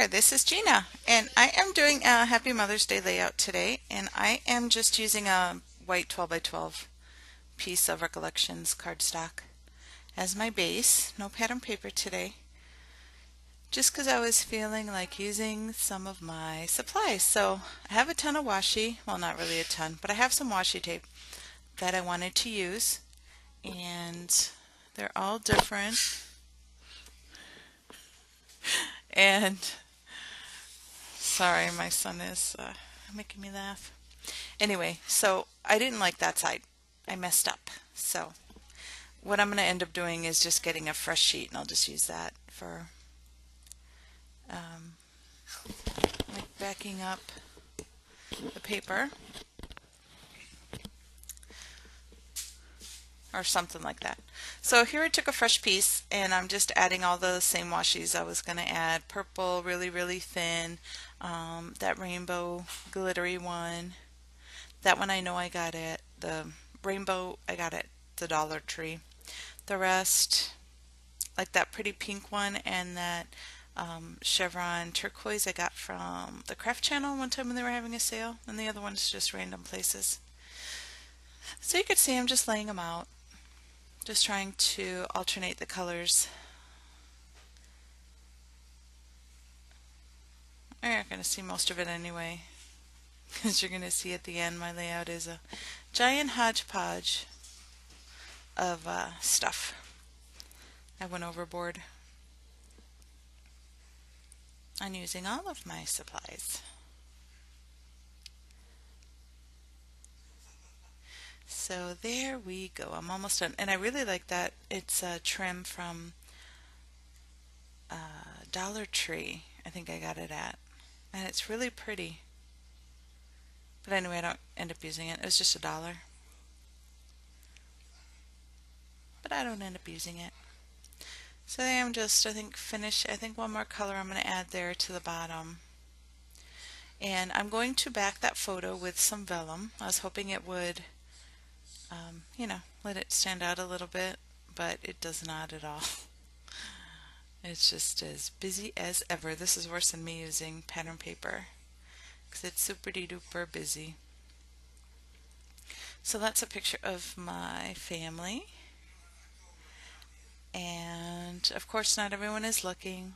there, this is Gina, and I am doing a Happy Mother's Day layout today, and I am just using a white 12 by 12 piece of Recollections cardstock as my base. No pattern paper today, just because I was feeling like using some of my supplies. So I have a ton of washi, well, not really a ton, but I have some washi tape that I wanted to use, and they're all different. And sorry, my son is making me laugh. Anyway, so I didn't like that side. I messed up. So what I'm going to end up doing is just getting a fresh sheet, and I'll just use that for um, like backing up the paper or something like that. So here I took a fresh piece, and I'm just adding all the same washies I was going to add. Purple, really, really thin. That rainbow glittery one. That one I know I got at the rainbow I got at the Dollar Tree. The rest, like that pretty pink one and that chevron turquoise I got from the Craft Channel one time when they were having a sale, and the other one's just random places. So you could see I'm just laying them out, just trying to alternate the colors. You're not going to see most of it anyway, because you're going to see at the end my layout is a giant hodgepodge of stuff. I went overboard on using all of my supplies. So there we go. I'm almost done. And I really like that. It's a trim from Dollar Tree. I think I got it at. And it's really pretty. But anyway, I don't end up using it. It was just $1. But I don't end up using it. So I am just, I think, finished. I think one more color I'm going to add there to the bottom. And I'm going to back that photo with some vellum. I was hoping it would, let it stand out a little bit, but it does not at all. It's just as busy as ever. This is worse than me using pattern paper because it's super duper busy. So that's a picture of my family. And of course, not everyone is looking.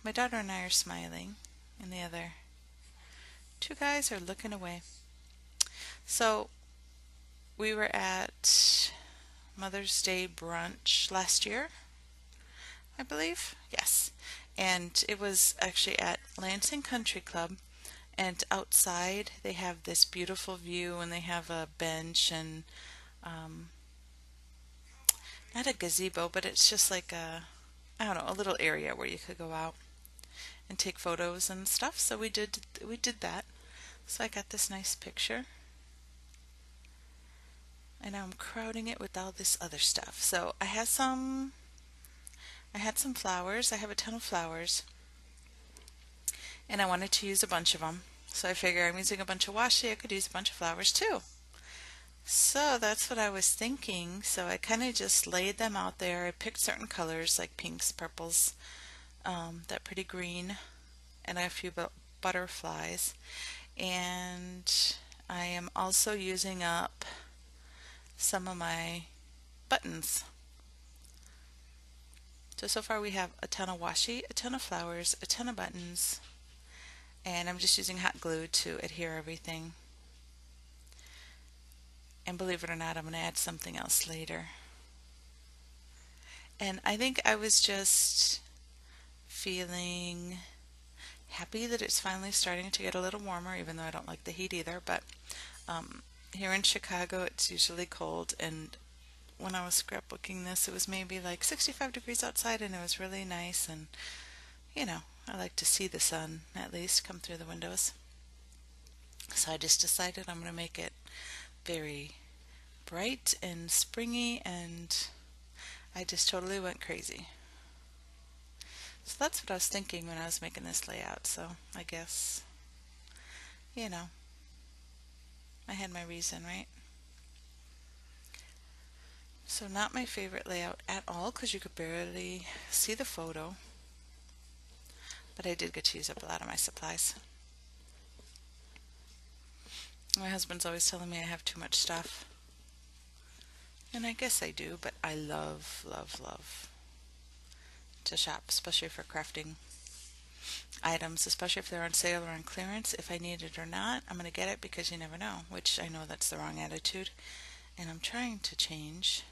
My daughter and I are smiling, and the other two guys are looking away. So we were at Mother's Day brunch last year, I believe. Yes. And it was actually at Lansing Country Club. And outside they have this beautiful view, and they have a bench and not a gazebo, but it's just like I don't know, a little area where you could go out and take photos and stuff. So we did that. So I got this nice picture. And now I'm crowding it with all this other stuff. So I had some flowers. I have a ton of flowers. And I wanted to use a bunch of them. So I figure I'm using a bunch of washi, I could use a bunch of flowers too. So that's what I was thinking. So I kind of just laid them out there. I picked certain colors like pinks, purples, that pretty green, and a few butterflies. And I am also using up some of my buttons. So far we have a ton of washi, a ton of flowers, a ton of buttons, and I'm just using hot glue to adhere everything. And believe it or not, I'm going to add something else later. And I think I was just feeling happy that it's finally starting to get a little warmer, even though I don't like the heat either. But here in Chicago, it's usually cold, and when I was scrapbooking this, it was maybe like 65 degrees outside, and it was really nice. And I like to see the sun at least come through the windows. So I just decided I'm going to make it very bright and springy, and I just totally went crazy. So that's what I was thinking when I was making this layout. So I guess, I had my reason, right? So not my favorite layout at all, because you could barely see the photo. but I did get to use up a lot of my supplies. My husband's always telling me I have too much stuff. And I guess I do, but I love, love, love to shop, especially for crafting items, especially if they're on sale or on clearance. If I need it or not, I'm going to get it because you never know, which I know that's the wrong attitude. And I'm trying to change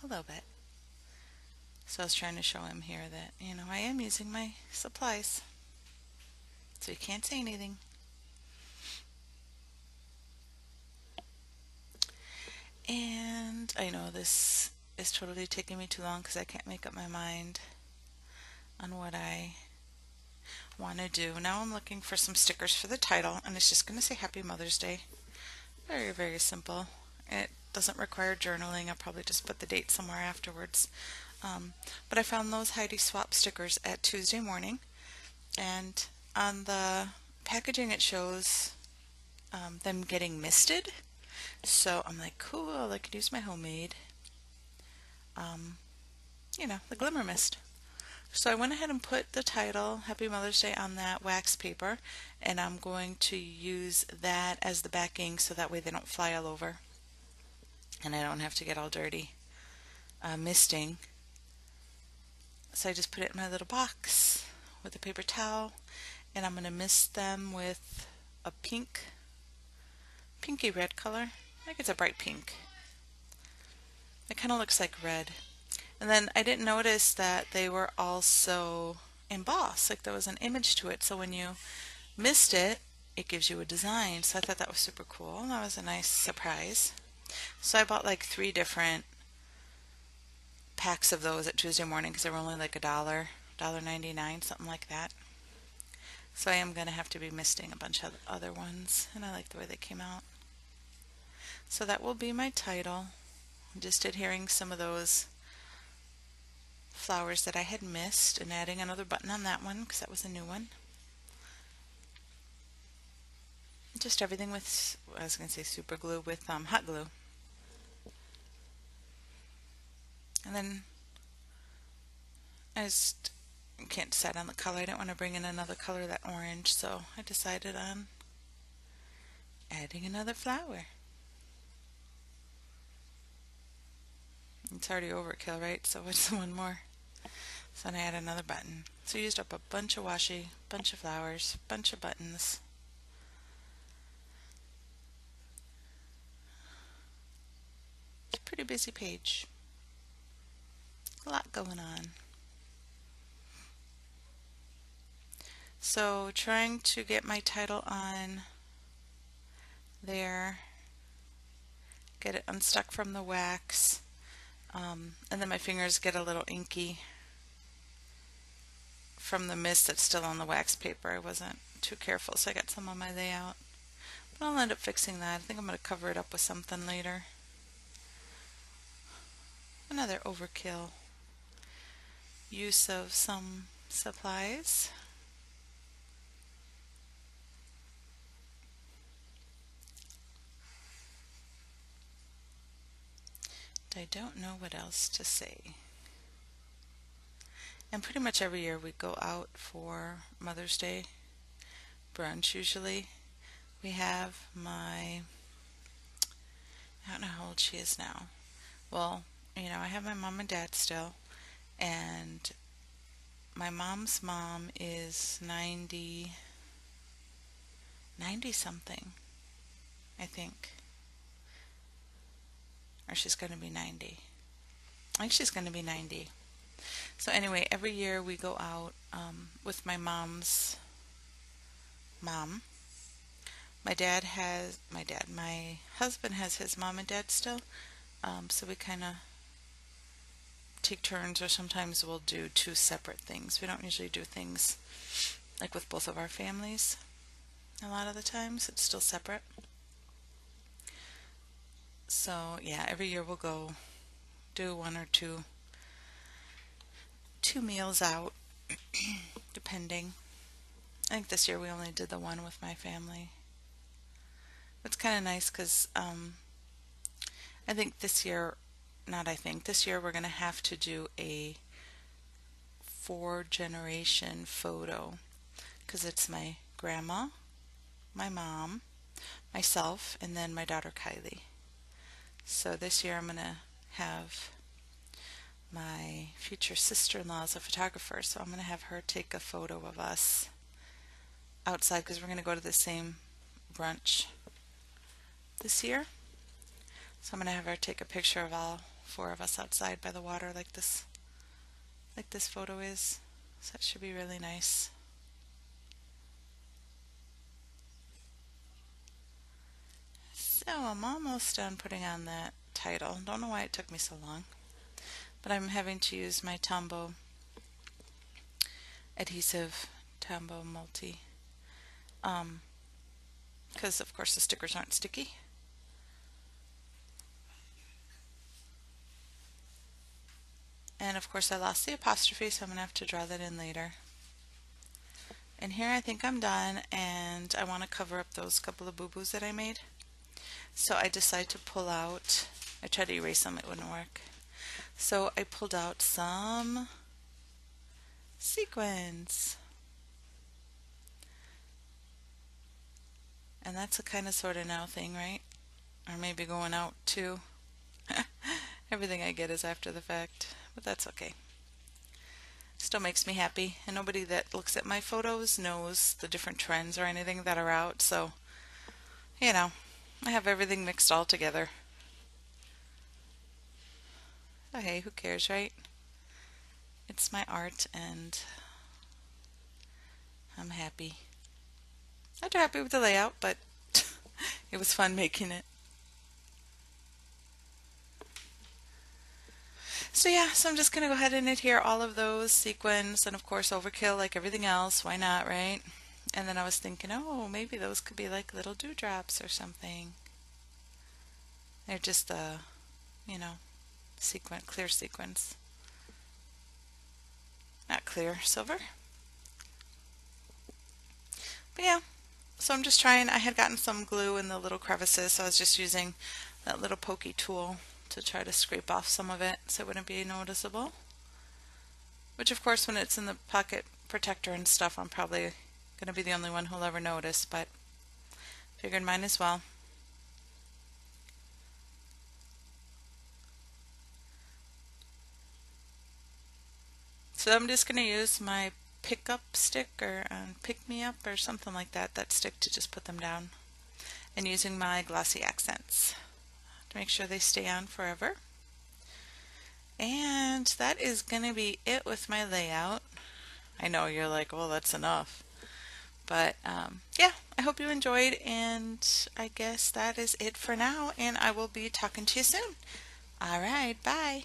a little bit. So I was trying to show him here that, I am using my supplies. So you can't say anything. And I know this is totally taking me too long because I can't make up my mind on what I want to do. Now I'm looking for some stickers for the title, and it's just going to say Happy Mother's Day. Very, very simple. It doesn't require journaling. I'll probably just put the date somewhere afterwards. But I found those Heidi Swap stickers at Tuesday morning, and on the packaging it shows them getting misted. So I'm like, cool, I could use my homemade, the glimmer mist. So I went ahead and put the title, Happy Mother's Day, on that wax paper, and I'm going to use that as the backing so that way they don't fly all over and I don't have to get all dirty misting. So I just put it in my little box with a paper towel, and I'm going to mist them with a pinky red color. I think it's a bright pink. It kind of looks like red. And then I didn't notice that they were also embossed, like there was an image to it. So when you mist it, it gives you a design. So I thought that was super cool. That was a nice surprise. So I bought like 3 different packs of those at Tuesday morning because they were only like $1.99, something like that. So I am going to have to be misting a bunch of other ones, and I like the way they came out. So that will be my title. I'm just adhering some of those flowers that I had missed and adding another button on that one because that was a new one. Just everything with, I was going to say super glue, with hot glue. And then I just can't decide on the color. I didn't want to bring in another color, that orange, so I decided on adding another flower. It's already overkill, right? So what's one more? So then I add another button. So I used up a bunch of washi, bunch of flowers, bunch of buttons. It's a pretty busy page. A lot going on. So trying to get my title on there, get it unstuck from the wax, and then my fingers get a little inky from the mist that's still on the wax paper. I wasn't too careful, so I got some on my layout. But I'll end up fixing that. I think I'm going to cover it up with something later. Another overkill use of some supplies. I don't know what else to say. And pretty much every year we go out for Mother's Day brunch usually. We have I don't know how old she is now. Well, I have my mom and dad still, and my mom's mom is 90 something, I think. Or she's going to be 90. I think she's going to be 90. So anyway, every year we go out with my mom's mom. My husband has his mom and dad still. So we kind of take turns, or sometimes we'll do 2 separate things. We don't usually do things like with both of our families. A lot of the times it's still separate. So yeah, every year we'll go do 1 or 2 meals out, depending. I think this year we only did the one with my family. It's kind of nice because this year we're going to have to do a 4-generation photo because it's my grandma, my mom, myself, and then my daughter Kylie. So this year I'm going to have my future sister-in-law as a photographer, so I'm going to have her take a photo of us outside because we're going to go to the same brunch this year. So I'm going to have her take a picture of all 4 of us outside by the water like this photo is. So that should be really nice. So I'm almost done putting on that title. Don't know why it took me so long, but I'm having to use my Tombow adhesive, Tombow Multi, because of course the stickers aren't sticky. And of course I lost the apostrophe, so I'm going to have to draw that in later. And here I think I'm done, and I want to cover up those couple of boo-boos that I made. So I decided to pull out, I tried to erase them, it wouldn't work. So I pulled out some sequins. And that's a kind of sort of now thing, right? Or maybe going out too. Everything I get is after the fact, but that's okay. Still makes me happy, and nobody that looks at my photos knows the different trends or anything that are out, so you know, I have everything mixed all together. Oh hey, who cares, right? It's my art and I'm happy. Not too happy with the layout, but it was fun making it. So yeah, so I'm just going to go ahead and adhere all of those sequins, and of course overkill like everything else. Why not, right? And then I was thinking, oh, maybe those could be like little dewdrops or something. They're just you know, clear sequins. Not clear, silver. But yeah, so I'm just trying. I had gotten some glue in the little crevices, so I was just using that little pokey tool to try to scrape off some of it so it wouldn't be noticeable. Which of course when it's in the pocket protector and stuff, I'm probably going to be the only one who'll ever notice, but figured mine as well. So I'm just going to use my pick-up stick or pick-me-up or something like that, that stick, to just put them down. And using my glossy accents to make sure they stay on forever. And that is going to be it with my layout. I know you're like, well, that's enough. But yeah, I hope you enjoyed, and I guess that is it for now, and I will be talking to you soon. All right, bye.